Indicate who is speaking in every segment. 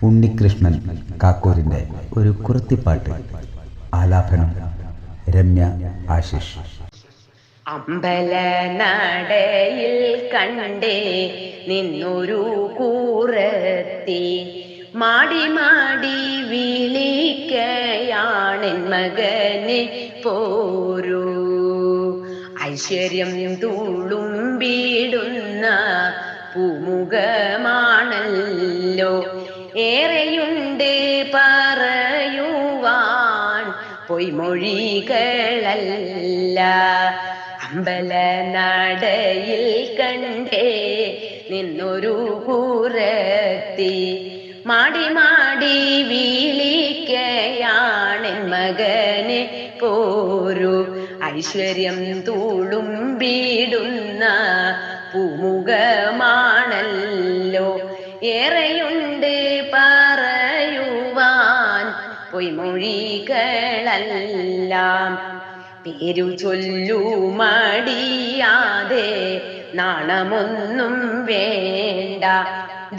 Speaker 1: ഉണ്ണികൃഷ്ണൻ കാക്കൂരിൻ്റെ ഒരു കുറത്തിപ്പാട്ട്. ആലാപനം രമ്യ ആശിഷ്.
Speaker 2: അമ്പല നടയിൽ കണ്ടേ നിന്നൊരു കൂറത്തി, മാടി മാടി വിളിക്കയാണെൻ മകനെ പോരൂ. ഐശ്വര്യം തുളുമ്പിടുന്ന പൂമുഖമാണല്ലോ, ഏറെയുണ്ട് പറയുവാൻ പൊയ്മൊഴികളല്ല. അമ്പല നടയിൽ കണ്ടേ നിന്നൊരു കൂറത്തി, മാടി മാടി വിളിക്കയാണെൻ മകനെ പോരൂ. ഐശ്വര്യം തുളുമ്പിടുന്ന പൂമുഖമാണല്ലോ, ഏറെയുണ്ട് പറയുവാൻ പൊയ്മൊഴികളെല്ലാം. പേരു ചൊല്ലു മടിയാതെ നാണമൊന്നും വേണ്ട,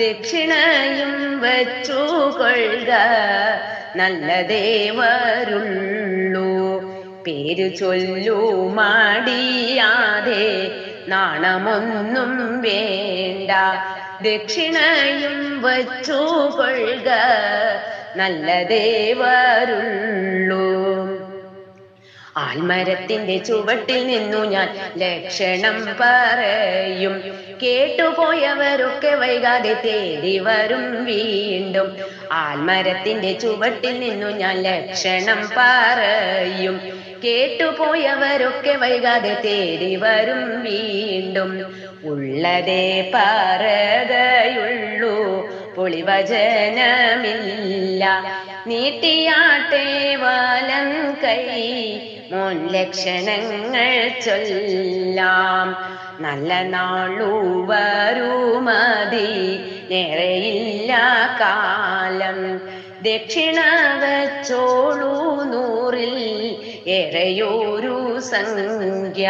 Speaker 2: ദക്ഷിണയും വച്ചു കൊള്ളുക നല്ലതേ വരുള്ളൂ. പേരു ചൊല്ലു മടിയാതെ നാണമൊന്നും വേണ്ട, ദക്ഷിണയും വച്ചു കൊള്ളുക നല്ലതേ വരുള്ളൂ. ആൽമരത്തിന്റെ ചുവട്ടിൽ നിന്നു ഞാൻ ലക്ഷണം പറയും, കേട്ടുപോയവരൊക്കെ വൈകാതെ തേടി വരും വീണ്ടും. ആൽമരത്തിന്റെ ചുവട്ടിൽ നിന്നു ഞാൻ ലക്ഷണം പറയും, കേട്ടുപോയവരൊക്കെ വൈകാതെ തേടി വരും വീണ്ടും. ഉള്ളതേ പറകയുള്ളൂ, പൊളിവചനമില്ല. നീട്ടിയാട്ടെ വലം കൈ മോൻ ലക്ഷണങ്ങൾ ചൊല്ലാം. നല്ല നാളു വരുമതി നേരെയില്ല കാലം, ദക്ഷിണ വച്ചോളൂ നൂറിൽ ഏറെയൊരു സംഖ്യ.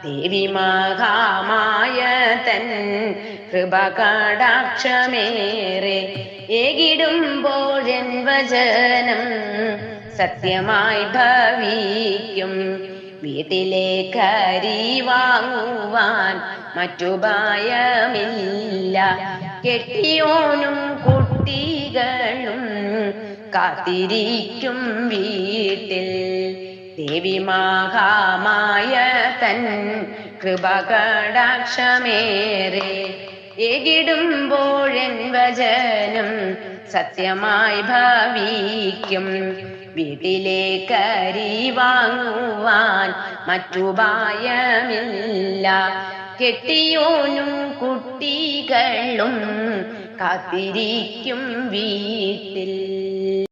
Speaker 2: ദേവി മഹാമായ തൻ കൃപകടാക്ഷമേറെ ഏകിടുമ്പോഴെൻ വചനം സത്യമായി ഭവിക്കും. വീട്ടിലെ കരി വാങ്ങുവാൻ മറ്റു ഭയമില്ല, കെട്ടിയോനും കുട്ടികളും കാത്തിരിക്കും വീട്ടിൽ. ദേവി മഹാമായ തൻ കൃപകടാക്ഷമേറെ ഏകിടുമ്പോഴെൻ വചനം സത്യമായി ഭവിക്കും. വീട്ടിലെ കരി വാങ്ങുവാൻ മറ്റു ഭയമില്ല, കെട്ടിയോനും കുട്ടികളും കാത്തിരിക്കും വീട്ടിൽ.